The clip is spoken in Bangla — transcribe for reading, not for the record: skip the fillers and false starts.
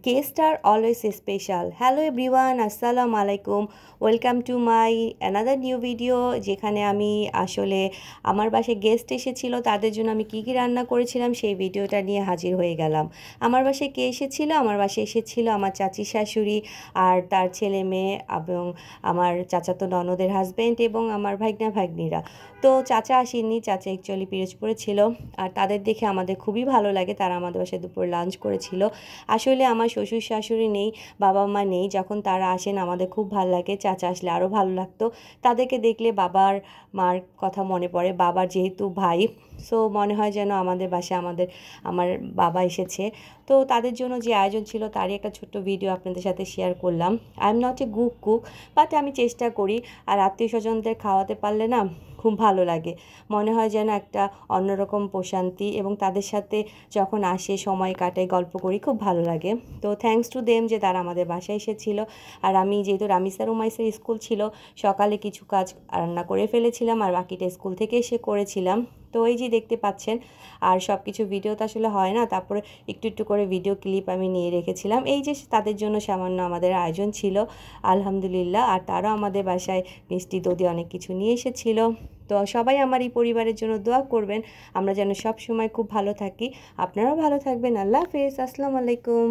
Guests are always special. Hello everyone, আসসালামু আলাইকুম, welcome to my another new video. যেখানে আমি আসলে আমার বাসায় গেস্ট এসেছিল, তাদের জন্য আমি কী কী রান্না করেছিলাম সেই ভিডিওটা নিয়ে হাজির হয়ে গেলাম। আমার বাসায় কে এসেছিল? আমার বাসায় এসেছিল আমার চাচি শাশুড়ি আর তার ছেলে মেয়ে এবং আমার চাচাতো ননদের হাজব্যান্ড এবং আমার ভাগ্না ভাগ্নিরা। তো চাচা আসেননি, চাচা অ্যাকচুয়ালি পিরোজপুরে ছিল। আর তাদের দেখে আমাদের খুবই ভালো লাগে, তারা আমাদের বাসায় দুপুর লাঞ্চ করেছিল। আসলে আমার শ্বশুর শাশুড়ি নেই, বাবা মা নেই, যখন তারা আসেন আমাদের খুব ভালো লাগে। চাচা আসলে আরও ভালো লাগতো। তাদেরকে দেখলে বাবার মার কথা মনে পড়ে, বাবার যেহেতু ভাই, সো মনে হয় যেন আমাদের বাসায় আমার বাবা এসেছে। তো তাদের জন্য যে আয়োজন ছিল তারই একটা ছোট্ট ভিডিও আপনাদের সাথে শেয়ার করলাম। I am not a cook, but আমি চেষ্টা করি। আর আত্মীয় স্বজনদের খাওয়াতে পারলে না খুব ভালো লাগে, মনে হয় যেন একটা অন্যরকম প্রশান্তি, এবং তাদের সাথে যখন আসে সময় কাটাই, গল্প করি, খুব ভালো লাগে। তো থ্যাঙ্কস টু দেম যে তারা আমাদের বাসায় এসেছিলো। আর আমি যেহেতু রামিসা রুমাইসের স্কুল ছিল, সকালে কিছু কাজ রান্না করে ফেলেছিলাম আর বাকিটা স্কুল থেকে এসে করেছিলাম। তো এই যে দেখতে পাচ্ছেন, আর সব কিছু ভিডিও তো আসলে হয় না, তারপরে একটু একটু করে ভিডিও ক্লিপ আমি নিয়ে রেখেছিলাম। এই যে তাদের জন্য সামান্য আমাদের আয়োজন ছিল, আলহামদুলিল্লাহ। আর তারাও আমাদের বাসায় মিষ্টি দধি অনেক কিছু নিয়ে এসেছিলো। তো সবাই আমার এই পরিবারের জন্য দোয়া করবেন, আমরা যেন সব সময় খুব ভালো থাকি। আপনারাও ভালো থাকবেন। আল্লাহ হাফেজ, আসসালামু আলাইকুম।